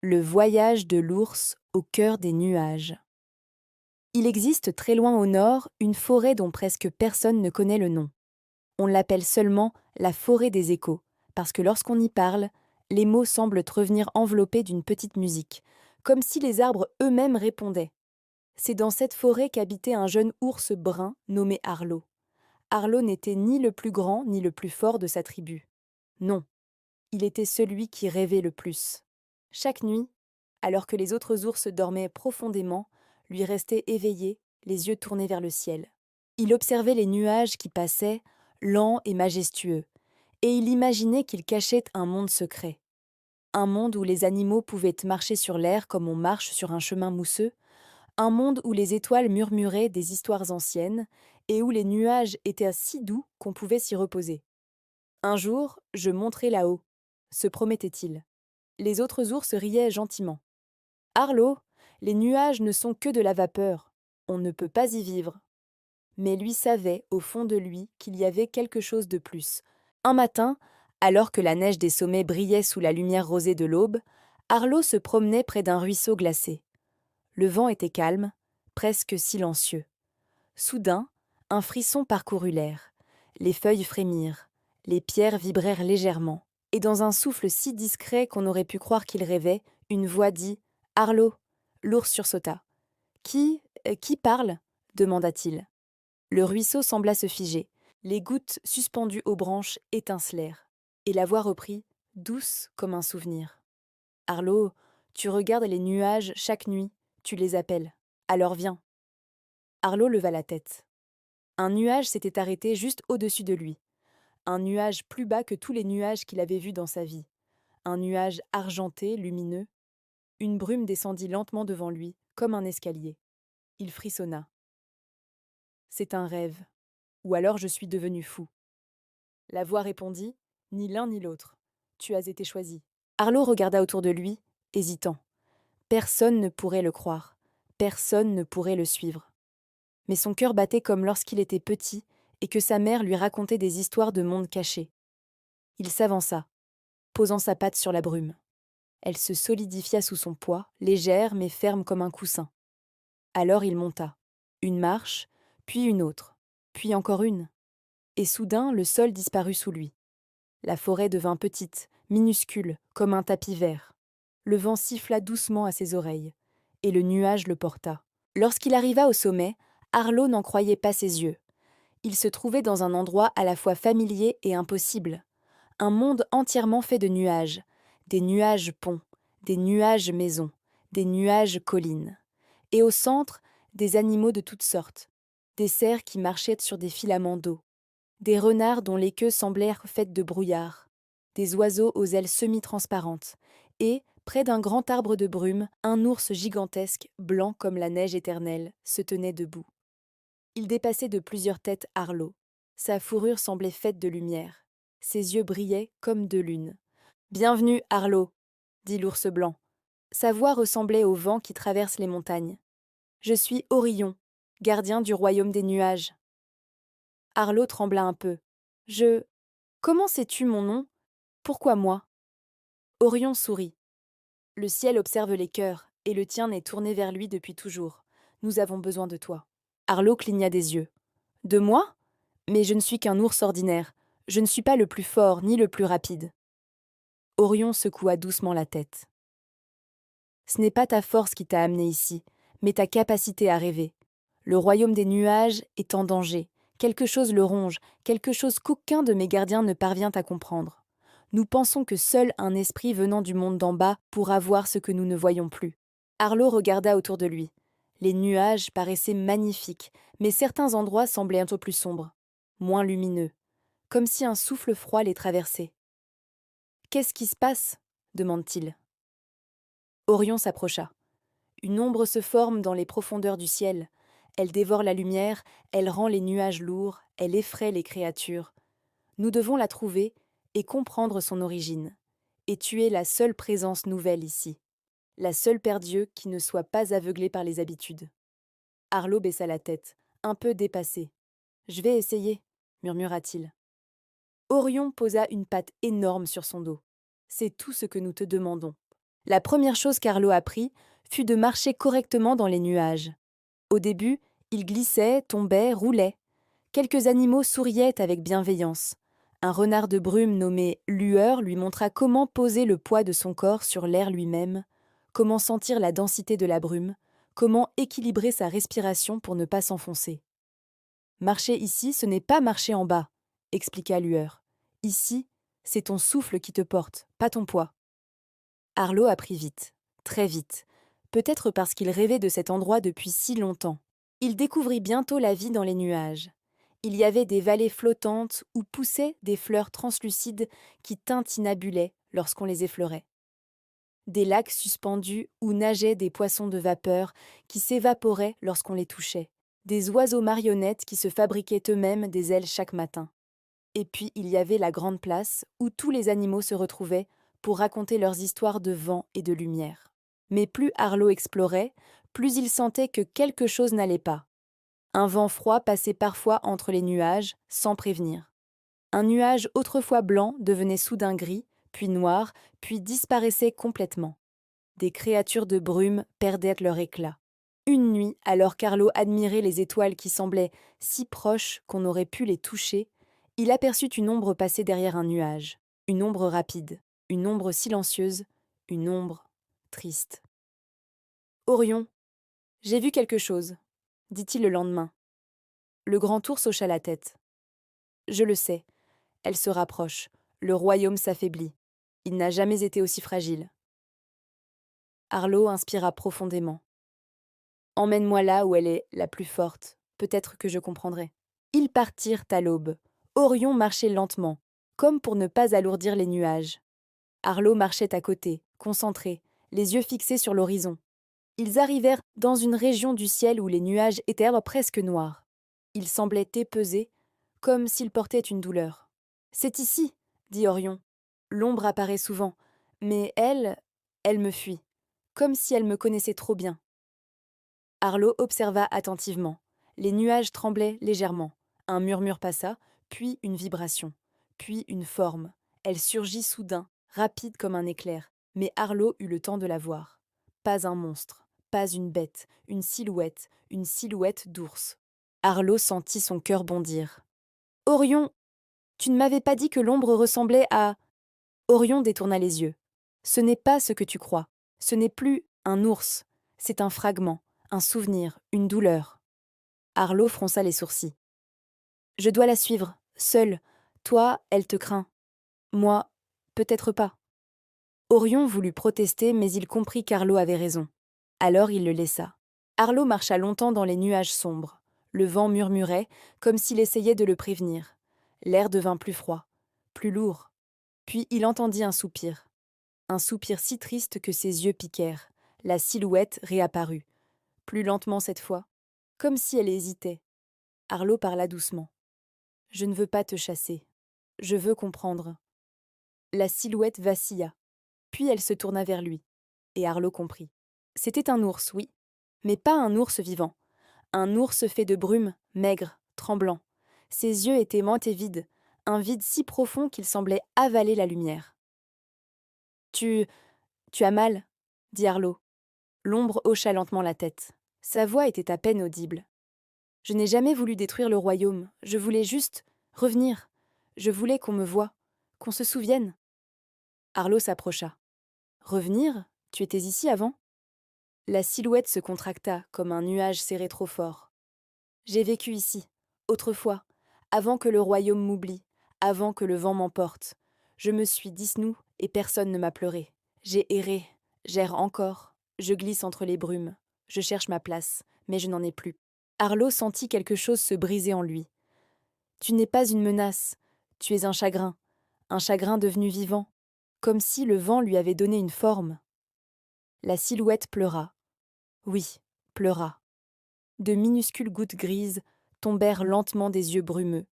Le voyage de l'ours au cœur des nuages. Il existe très loin au nord une forêt dont presque personne ne connaît le nom. On l'appelle seulement la forêt des échos, parce que lorsqu'on y parle, les mots semblent revenir enveloppés d'une petite musique, comme si les arbres eux-mêmes répondaient. C'est dans cette forêt qu'habitait un jeune ours brun nommé Arlo. Arlo n'était ni le plus grand ni le plus fort de sa tribu. Non, il était celui qui rêvait le plus. Chaque nuit, alors que les autres ours dormaient profondément, lui restait éveillé, les yeux tournés vers le ciel. Il observait les nuages qui passaient, lents et majestueux, et il imaginait qu'ils cachaient un monde secret. Un monde où les animaux pouvaient marcher sur l'air comme on marche sur un chemin mousseux, un monde où les étoiles murmuraient des histoires anciennes, et où les nuages étaient si doux qu'on pouvait s'y reposer. Un jour, je monterai là-haut, se promettait-il. Les autres ours riaient gentiment. Arlo, les nuages ne sont que de la vapeur. On ne peut pas y vivre. Mais lui savait, au fond de lui, qu'il y avait quelque chose de plus. Un matin, alors que la neige des sommets brillait sous la lumière rosée de l'aube, Arlo se promenait près d'un ruisseau glacé. Le vent était calme, presque silencieux. Soudain, un frisson parcourut l'air. Les feuilles frémirent, les pierres vibrèrent légèrement, et dans un souffle si discret qu'on aurait pu croire qu'il rêvait, une voix dit « Arlo !» L'ours sursauta. « Qui parle ?» demanda-t-il. Le ruisseau sembla se figer. Les gouttes suspendues aux branches étincelèrent. Et la voix reprit, douce comme un souvenir. « Arlo, tu regardes les nuages chaque nuit, tu les appelles. Alors viens. » Arlo leva la tête. Un nuage s'était arrêté juste au-dessus de lui. Un nuage plus bas que tous les nuages qu'il avait vus dans sa vie. Un nuage argenté, lumineux. Une brume descendit lentement devant lui, comme un escalier. Il frissonna. C'est un rêve. Ou alors je suis devenu fou. La voix répondit, ni l'un ni l'autre. Tu as été choisi. Arlo regarda autour de lui, hésitant. Personne ne pourrait le croire. Personne ne pourrait le suivre. Mais son cœur battait comme lorsqu'il était petit et que sa mère lui racontait des histoires de mondes cachés. Il s'avança, posant sa patte sur la brume. Elle se solidifia sous son poids, légère mais ferme comme un coussin. Alors il monta. Une marche, puis une autre, puis encore une. Et soudain, le sol disparut sous lui. La forêt devint petite, minuscule, comme un tapis vert. Le vent siffla doucement à ses oreilles, et le nuage le porta. Lorsqu'il arriva au sommet, Arlo n'en croyait pas ses yeux. Il se trouvait dans un endroit à la fois familier et impossible. Un monde entièrement fait de nuages. Des nuages ponts, des nuages maisons, des nuages collines. Et au centre, des animaux de toutes sortes. Des cerfs qui marchaient sur des filaments d'eau. Des renards dont les queues semblaient faites de brouillard. Des oiseaux aux ailes semi-transparentes. Et, près d'un grand arbre de brume, un ours gigantesque, blanc comme la neige éternelle, se tenait debout. Il dépassait de plusieurs têtes Arlo. Sa fourrure semblait faite de lumière. Ses yeux brillaient comme deux lunes. « Bienvenue, Arlo !» dit l'ours blanc. Sa voix ressemblait au vent qui traverse les montagnes. « Je suis Orion, gardien du royaume des nuages. » Arlo trembla un peu. « Comment sais-tu mon nom? Pourquoi moi ?» Orion sourit. « Le ciel observe les cœurs, et le tien est tourné vers lui depuis toujours. Nous avons besoin de toi. » Arlo cligna des yeux. « De moi ? Mais je ne suis qu'un ours ordinaire. Je ne suis pas le plus fort ni le plus rapide. » Orion secoua doucement la tête. « Ce n'est pas ta force qui t'a amené ici, mais ta capacité à rêver. Le royaume des nuages est en danger. Quelque chose le ronge, quelque chose qu'aucun de mes gardiens ne parvient à comprendre. Nous pensons que seul un esprit venant du monde d'en bas pourra voir ce que nous ne voyons plus. » Arlo regarda autour de lui. Les nuages paraissaient magnifiques, mais certains endroits semblaient un peu plus sombres, moins lumineux, comme si un souffle froid les traversait. « Qu'est-ce qui se passe ?» demande-t-il. Orion s'approcha. Une ombre se forme dans les profondeurs du ciel. Elle dévore la lumière, elle rend les nuages lourds, elle effraie les créatures. Nous devons la trouver et comprendre son origine. Et tu es la seule présence nouvelle ici. La seule paire d'yeux qui ne soit pas aveuglée par les habitudes. Arlo baissa la tête, un peu dépassé. « Je vais essayer, » murmura-t-il. Orion posa une patte énorme sur son dos. « C'est tout ce que nous te demandons. La première chose qu'Arlo apprit fut de marcher correctement dans les nuages. Au début, il glissait, tombait, roulait. Quelques animaux souriaient avec bienveillance. Un renard de brume nommé Lueur lui montra comment poser le poids de son corps sur l'air lui-même, comment sentir la densité de la brume, comment équilibrer sa respiration pour ne pas s'enfoncer. Marcher ici, ce n'est pas marcher en bas, expliqua Lueur. Ici, c'est ton souffle qui te porte, pas ton poids. Arlo apprit vite, très vite, peut-être parce qu'il rêvait de cet endroit depuis si longtemps. Il découvrit bientôt la vie dans les nuages. Il y avait des vallées flottantes où poussaient des fleurs translucides qui tintinabulaient lorsqu'on les effleurait. Des lacs suspendus où nageaient des poissons de vapeur qui s'évaporaient lorsqu'on les touchait. Des oiseaux marionnettes qui se fabriquaient eux-mêmes des ailes chaque matin. Et puis il y avait la grande place où tous les animaux se retrouvaient pour raconter leurs histoires de vent et de lumière. Mais plus Arlo explorait, plus il sentait que quelque chose n'allait pas. Un vent froid passait parfois entre les nuages, sans prévenir. Un nuage autrefois blanc devenait soudain gris, puis noir, puis disparaissait complètement. Des créatures de brume perdaient leur éclat. Une nuit, alors qu'Arlo admirait les étoiles qui semblaient si proches qu'on aurait pu les toucher, il aperçut une ombre passer derrière un nuage. Une ombre rapide, une ombre silencieuse, une ombre triste. « Orion, j'ai vu quelque chose », dit-il le lendemain. Le grand ours hocha la tête. « Je le sais. Elle se rapproche. Le royaume s'affaiblit. Il n'a jamais été aussi fragile. » Arlo inspira profondément. « Emmène-moi là où elle est la plus forte. Peut-être que je comprendrai. » Ils partirent à l'aube. Orion marchait lentement, comme pour ne pas alourdir les nuages. Arlo marchait à côté, concentré, les yeux fixés sur l'horizon. Ils arrivèrent dans une région du ciel où les nuages étaient presque noirs. Ils semblaient épeusés, comme s'ils portaient une douleur. « C'est ici, » dit Orion. « L'ombre apparaît souvent, mais elle me fuit, comme si elle me connaissait trop bien. » Arlo observa attentivement. Les nuages tremblaient légèrement. Un murmure passa, puis une vibration, puis une forme. Elle surgit soudain, rapide comme un éclair, mais Arlo eut le temps de la voir. Pas un monstre, pas une bête, une silhouette d'ours. Arlo sentit son cœur bondir. « Orion, tu ne m'avais pas dit que l'ombre ressemblait à… » Orion détourna les yeux. « Ce n'est pas ce que tu crois. Ce n'est plus un ours. C'est un fragment, un souvenir, une douleur. » Arlo fronça les sourcils. « Je dois la suivre, seule. Toi, elle te craint. Moi, peut-être pas. » Orion voulut protester, mais il comprit qu'Arlo avait raison. Alors il le laissa. Arlo marcha longtemps dans les nuages sombres. Le vent murmurait, comme s'il essayait de le prévenir. L'air devint plus froid, plus lourd. Puis il entendit un soupir si triste que ses yeux piquèrent. La silhouette réapparut, plus lentement cette fois, comme si elle hésitait. Arlo parla doucement. « Je ne veux pas te chasser. Je veux comprendre. » La silhouette vacilla, puis elle se tourna vers lui, et Arlo comprit. C'était un ours, oui, mais pas un ours vivant. Un ours fait de brume, maigre, tremblant. Ses yeux étaient mants et vides, un vide si profond qu'il semblait avaler la lumière. « Tu as mal ?» dit Arlo. L'ombre hocha lentement la tête. Sa voix était à peine audible. « Je n'ai jamais voulu détruire le royaume. Je voulais juste revenir. Je voulais qu'on me voie, qu'on se souvienne. » Arlo s'approcha. « Revenir ? Tu étais ici avant ?» La silhouette se contracta comme un nuage serré trop fort. « J'ai vécu ici, autrefois, avant que le royaume m'oublie, avant que le vent m'emporte. Je me suis disnue et personne ne m'a pleuré. J'ai erré, j'erre encore. Je glisse entre les brumes. Je cherche ma place, mais je n'en ai plus. » Arlo sentit quelque chose se briser en lui. « Tu n'es pas une menace, tu es un chagrin devenu vivant, comme si le vent lui avait donné une forme. » La silhouette pleura. Oui, pleura. De minuscules gouttes grises tombèrent lentement des yeux brumeux.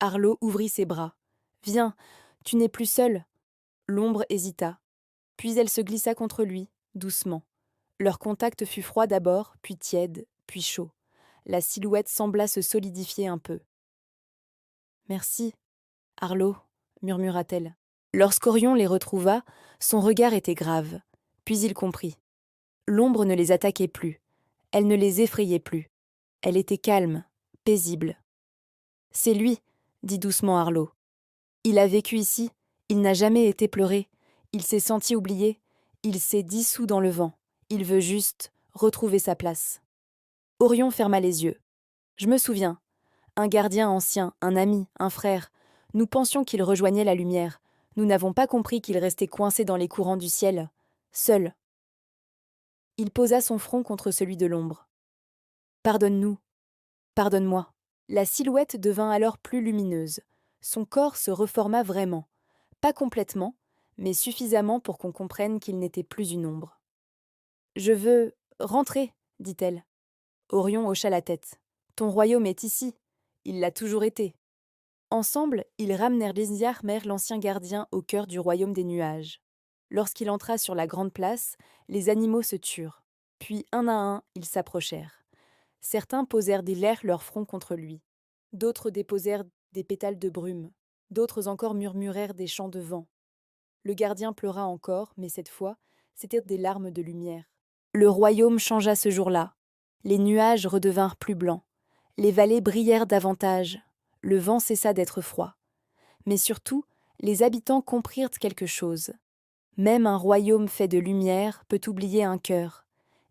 Arlo ouvrit ses bras. « Viens, tu n'es plus seule. » L'ombre hésita. Puis elle se glissa contre lui, doucement. Leur contact fut froid d'abord, puis tiède, puis chaud. La silhouette sembla se solidifier un peu. « Merci, Arlo, » murmura-t-elle. Lorsqu'Orion les retrouva, son regard était grave. Puis il comprit. L'ombre ne les attaquait plus. Elle ne les effrayait plus. Elle était calme, paisible. « C'est lui, » dit doucement Arlo. « Il a vécu ici, il n'a jamais été pleuré, il s'est senti oublié, il s'est dissous dans le vent, il veut juste retrouver sa place. » Orion ferma les yeux. « Je me souviens. Un gardien ancien, un ami, un frère. Nous pensions qu'il rejoignait la lumière. Nous n'avons pas compris qu'il restait coincé dans les courants du ciel, seul. » Il posa son front contre celui de l'ombre. « Pardonne-nous. Pardonne-moi. » La silhouette devint alors plus lumineuse. Son corps se reforma vraiment. Pas complètement, mais suffisamment pour qu'on comprenne qu'il n'était plus une ombre. « Je veux rentrer, » dit-elle. Orion hocha la tête. « Ton royaume est ici. Il l'a toujours été. » Ensemble, ils ramenèrent Liziar-Mer, l'ancien gardien, au cœur du royaume des nuages. Lorsqu'il entra sur la grande place, les animaux se turent. Puis, un à un, ils s'approchèrent. Certains posèrent des lairs leur front contre lui. D'autres déposèrent des pétales de brume. D'autres encore murmurèrent des chants de vent. Le gardien pleura encore, mais cette fois, c'étaient des larmes de lumière. Le royaume changea ce jour-là. Les nuages redevinrent plus blancs. Les vallées brillèrent davantage. Le vent cessa d'être froid. Mais surtout, les habitants comprirent quelque chose. Même un royaume fait de lumière peut oublier un cœur.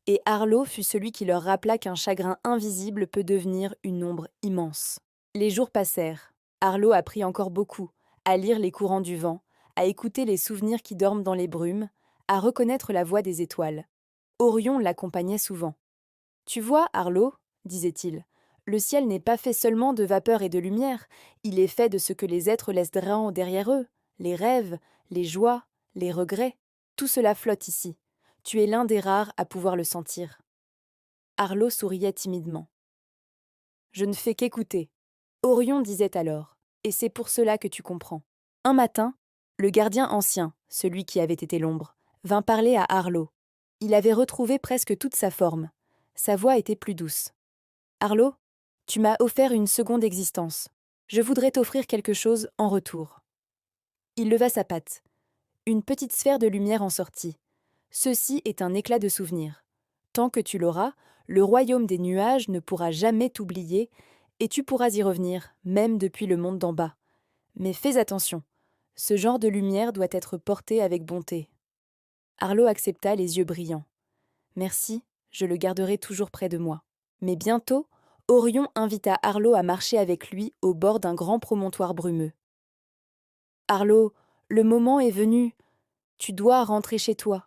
Et Arlo fut celui qui leur rappela qu'un chagrin invisible peut devenir une ombre immense. Les jours passèrent. Arlo apprit encore beaucoup, à lire les courants du vent, à écouter les souvenirs qui dorment dans les brumes, à reconnaître la voix des étoiles. Orion l'accompagnait souvent. « Tu vois, Arlo, disait-il, le ciel n'est pas fait seulement de vapeur et de lumière, il est fait de ce que les êtres laisseront derrière eux, les rêves, les joies, les regrets. Tout cela flotte ici. Tu es l'un des rares à pouvoir le sentir. » Arlo souriait timidement. « Je ne fais qu'écouter. » Orion disait alors, « Et c'est pour cela que tu comprends. » Un matin, le gardien ancien, celui qui avait été l'ombre, vint parler à Arlo. Il avait retrouvé presque toute sa forme. Sa voix était plus douce. « Arlo, tu m'as offert une seconde existence. Je voudrais t'offrir quelque chose en retour. » Il leva sa patte. Une petite sphère de lumière en sortit. « Ceci est un éclat de souvenir. Tant que tu l'auras, le royaume des nuages ne pourra jamais t'oublier et tu pourras y revenir, même depuis le monde d'en bas. Mais fais attention, ce genre de lumière doit être porté avec bonté. » Arlo accepta les yeux brillants. « Merci, je le garderai toujours près de moi. » Mais bientôt, Orion invita Arlo à marcher avec lui au bord d'un grand promontoire brumeux. « Arlo, le moment est venu. Tu dois rentrer chez toi. »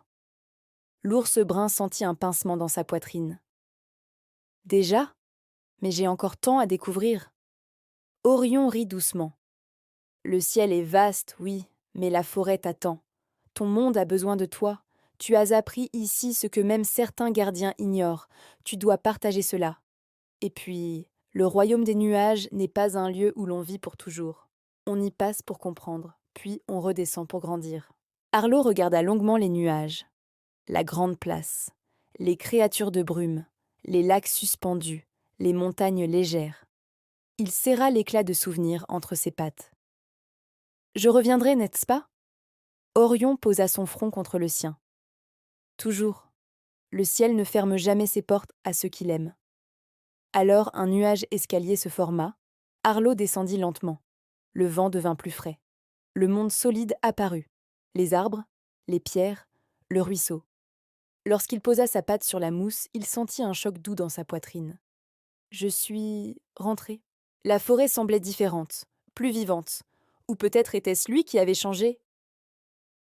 L'ours brun sentit un pincement dans sa poitrine. « Déjà ? Mais j'ai encore tant à découvrir. » Orion rit doucement. « Le ciel est vaste, oui, mais la forêt t'attend. Ton monde a besoin de toi. Tu as appris ici ce que même certains gardiens ignorent. Tu dois partager cela. Et puis, le royaume des nuages n'est pas un lieu où l'on vit pour toujours. On y passe pour comprendre, puis on redescend pour grandir. » Arlo regarda longuement les nuages. La grande place, les créatures de brume, les lacs suspendus, les montagnes légères. Il serra l'éclat de souvenir entre ses pattes. « Je reviendrai, n'est-ce pas ?» Orion posa son front contre le sien. « Toujours. Le ciel ne ferme jamais ses portes à ceux qui l'aiment. » Alors un nuage escalier se forma. Arlo descendit lentement. Le vent devint plus frais. Le monde solide apparut. Les arbres, les pierres, le ruisseau. Lorsqu'il posa sa patte sur la mousse, il sentit un choc doux dans sa poitrine. « Je suis rentré. » La forêt semblait différente, plus vivante. Ou peut-être était-ce lui qui avait changé.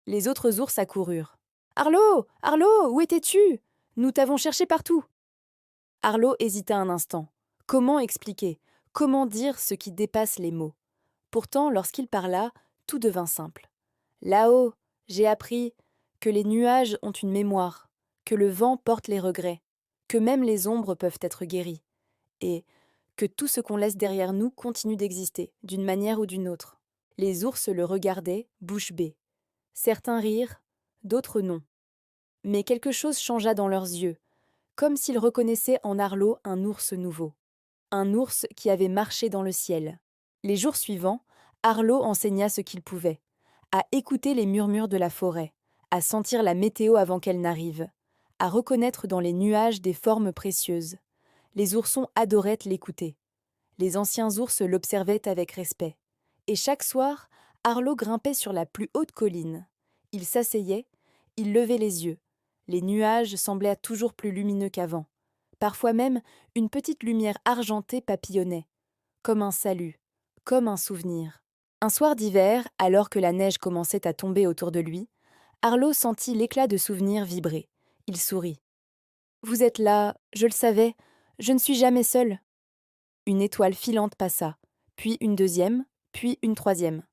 Les autres ours accoururent. « Arlo, Arlo, où étais-tu ? Nous t'avons cherché partout. » Arlo hésita un instant. Comment expliquer ? Comment dire ce qui dépasse les mots ? Pourtant, lorsqu'il parla, tout devint simple. « Là-haut, j'ai appris que les nuages ont une mémoire, que le vent porte les regrets, que même les ombres peuvent être guéries, et que tout ce qu'on laisse derrière nous continue d'exister, d'une manière ou d'une autre. » Les ours le regardaient, bouche bée. Certains rirent, d'autres non. Mais quelque chose changea dans leurs yeux, comme s'ils reconnaissaient en Arlo un ours nouveau. Un ours qui avait marché dans le ciel. Les jours suivants, Arlo enseigna ce qu'il pouvait, à écouter les murmures de la forêt, à sentir la météo avant qu'elle n'arrive, à reconnaître dans les nuages des formes précieuses. Les oursons adoraient l'écouter. Les anciens ours l'observaient avec respect. Et chaque soir, Arlo grimpait sur la plus haute colline. Il s'asseyait, il levait les yeux. Les nuages semblaient toujours plus lumineux qu'avant. Parfois même, une petite lumière argentée papillonnait, comme un salut, comme un souvenir. Un soir d'hiver, alors que la neige commençait à tomber autour de lui, Arlo sentit l'éclat de souvenir vibrer. Il sourit. « Vous êtes là, je le savais, je ne suis jamais seul. » Une étoile filante passa, puis une deuxième, puis une troisième.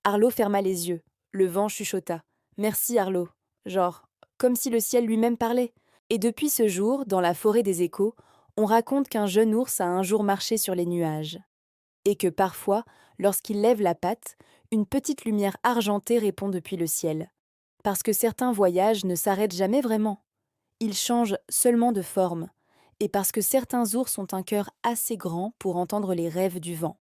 Arlo ferma les yeux. Le vent chuchota. « Merci, Arlo. » Genre, comme si le ciel lui-même parlait. Et depuis ce jour, dans la forêt des échos, on raconte qu'un jeune ours a un jour marché sur les nuages. Et que parfois, lorsqu'il lève la patte, une petite lumière argentée répond depuis le ciel. Parce que certains voyages ne s'arrêtent jamais vraiment. Ils changent seulement de forme. Et parce que certains ours ont un cœur assez grand pour entendre les rêves du vent.